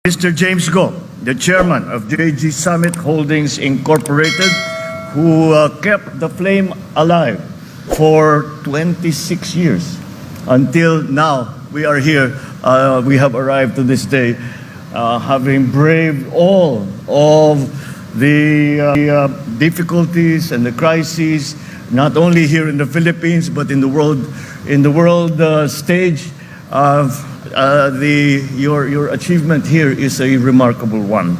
Mr. James Go, the chairman of JG Summit Holdings Incorporated, who kept the flame alive for 26 years. Until now, we are here. We have arrived to this day, having braved all of the difficulties and the crises, not only here in the Philippines, but in the world stage. Your achievement here is a remarkable one.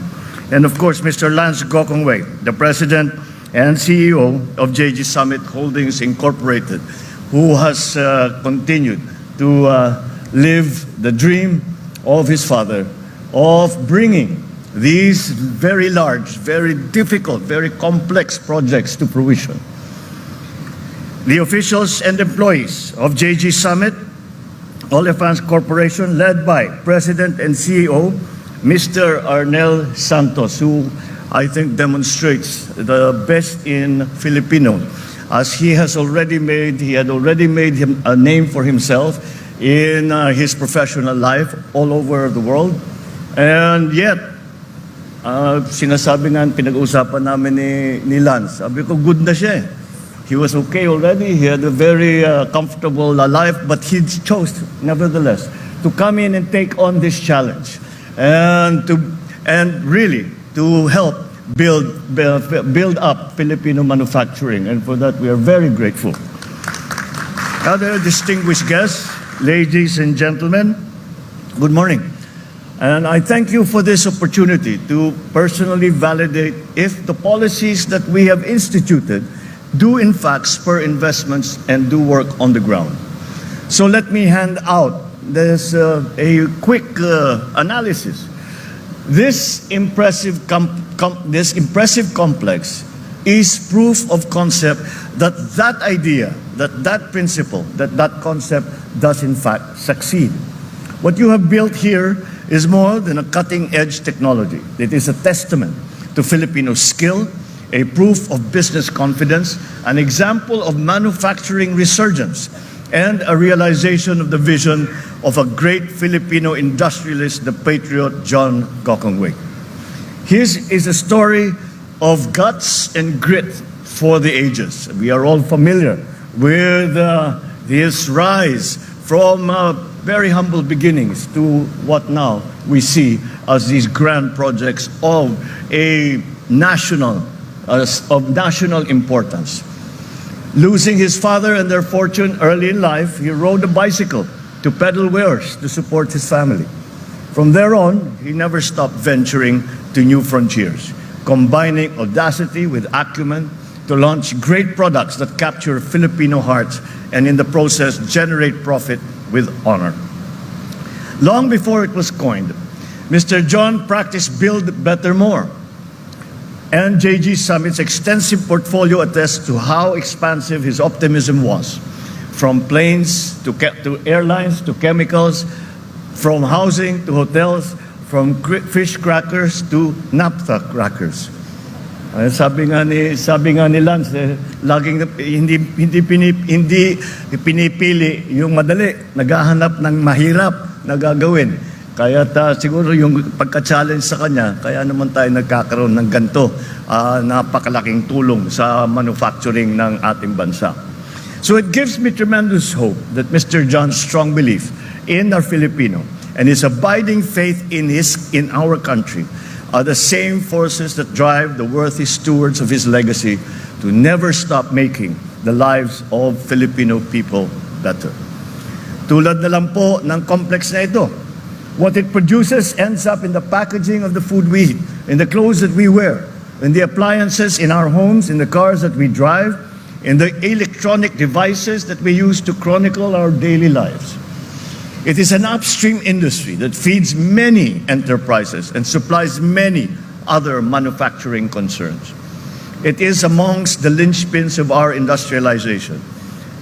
And of course, Mr. Lance Gokongwei, the President and CEO of JG Summit Holdings Incorporated, who has continued to live the dream of his father of bringing these very large, very difficult, very complex projects to fruition. The officials and employees of JG Summit Olefins Corporation, led by President and CEO, Mr. Arnel Santos, who I think demonstrates the best in Filipino, as he had already made him a name for himself in his professional life all over the world. And yet, sinasabi nga, pinag-uusapan namin ni Lance, sabi ko, good na siya. He was okay already. He had a very comfortable life, but he chose, nevertheless, to come in and take on this challenge, and really to help build up Filipino manufacturing. And for that, we are very grateful. Other distinguished guests, ladies and gentlemen, good morning. And I thank you for this opportunity to personally validate if the policies that we have instituted do in fact spur investments and do work on the ground. So let me hand out this a quick analysis. This impressive complex is proof of concept that that idea, that principle, that concept does in fact succeed. What you have built here is more than a cutting-edge technology. It is a testament to Filipino skill, a proof of business confidence, an example of manufacturing resurgence, and a realization of the vision of a great Filipino industrialist, the patriot John Gokongwei. His is a story of guts and grit for the ages. We are all familiar with his rise from very humble beginnings to what now we see as these grand projects of national importance. Losing his father and their fortune early in life, he rode a bicycle to peddle wares to support his family. From there on, he never stopped venturing to new frontiers, combining audacity with acumen to launch great products that capture Filipino hearts and in the process generate profit with honor. Long before it was coined, Mr. John practiced build better more. And JG Summit's extensive portfolio attests to how expansive his optimism was. From planes to airlines to chemicals, from housing to hotels, from fish crackers to naphtha crackers. Sabi nga ni Lance, laging hindi pinipili yung madali, naghahanap ng mahirap na gagawin. Kaya siguro yung pagka-challenge sa kanya, kaya naman tayo nagkakaroon ng ganito, napakalaking tulong sa manufacturing ng ating bansa. So it gives me tremendous hope that Mr. John's strong belief in our Filipino and his abiding faith in our country are the same forces that drive the worthy stewards of his legacy to never stop making the lives of Filipino people better. Tulad na lang po ng complex na ito, what it produces ends up in the packaging of the food we eat, in the clothes that we wear, in the appliances in our homes, in the cars that we drive, in the electronic devices that we use to chronicle our daily lives. It is an upstream industry that feeds many enterprises and supplies many other manufacturing concerns. It is amongst the linchpins of our industrialization,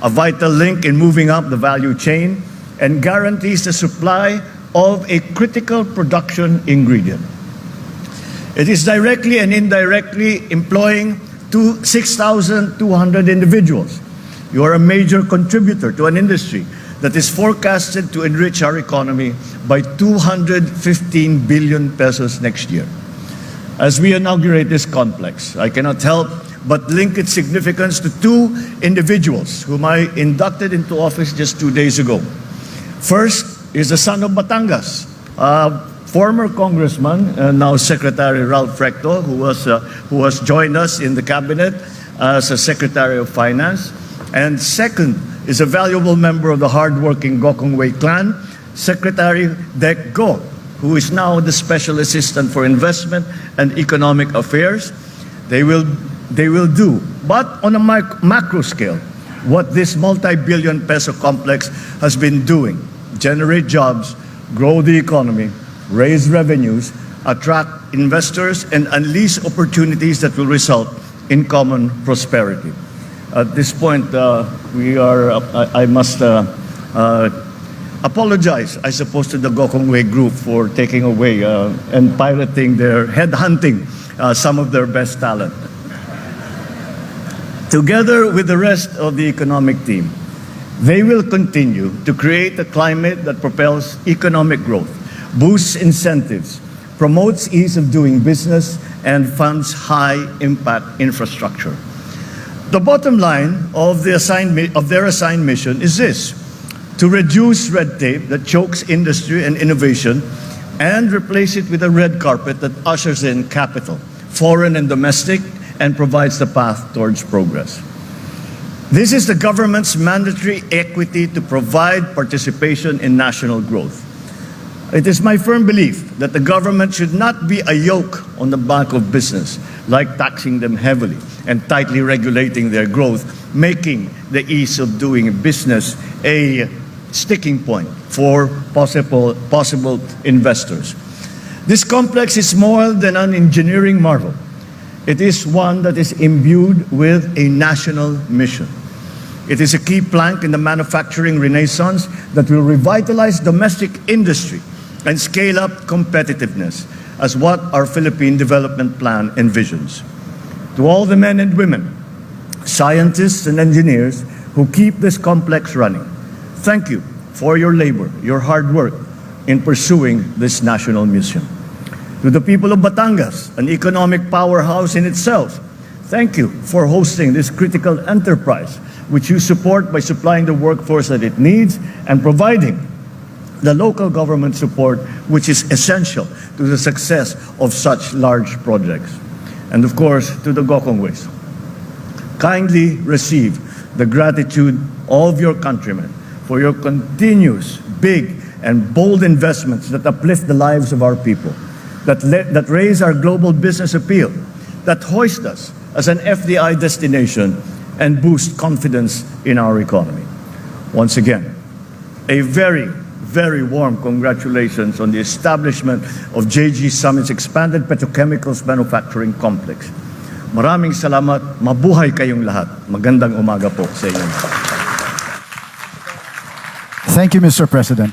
a vital link in moving up the value chain, and guarantees the supply of a critical production ingredient. It is directly and indirectly employing 6,200 individuals. You are a major contributor to an industry that is forecasted to enrich our economy by 215 billion pesos next year. As we inaugurate this complex, I cannot help but link its significance to two individuals whom I inducted into office just 2 days ago. First is the son of Batangas, former congressman, now Secretary Ralph Recto, who has joined us in the cabinet as a Secretary of Finance. And second is a valuable member of the hardworking Gokongwei clan, Secretary Dec Go, who is now the Special Assistant for Investment and Economic Affairs. They will do, but on a macro scale, what this multi-billion peso complex has been doing: generate jobs, grow the economy, raise revenues, attract investors, and unleash opportunities that will result in common prosperity. At this point, I must apologize, I suppose, to the Gokongwei group for taking away and pirating headhunting some of their best talent. Together with the rest of the economic team, they will continue to create a climate that propels economic growth, boosts incentives, promotes ease of doing business, and funds high-impact infrastructure. The bottom line of their assigned mission is this: to reduce red tape that chokes industry and innovation and replace it with a red carpet that ushers in capital, foreign and domestic, and provides the path towards progress. This is the government's mandatory equity to provide participation in national growth. It is my firm belief that the government should not be a yoke on the back of business, like taxing them heavily and tightly regulating their growth, making the ease of doing business a sticking point for possible investors. This complex is more than an engineering marvel. It is one that is imbued with a national mission. It is a key plank in the manufacturing renaissance that will revitalize domestic industry and scale up competitiveness, as what our Philippine Development Plan envisions. To all the men and women, scientists and engineers who keep this complex running, thank you for your labor, your hard work in pursuing this national mission. To the people of Batangas, an economic powerhouse in itself, thank you for hosting this critical enterprise, which you support by supplying the workforce that it needs and providing the local government support, which is essential to the success of such large projects. And of course, to the Gokongweis, kindly receive the gratitude of your countrymen for your continuous big and bold investments that uplift the lives of our people, that raise our global business appeal, that hoist us as an FDI destination and boost confidence in our economy. Once again, a very, very warm congratulations on the establishment of JG Summit's expanded petrochemicals manufacturing complex. Maraming salamat, mabuhay kayong lahat. Magandang umaga po sa inyo. Thank you, Mr. President.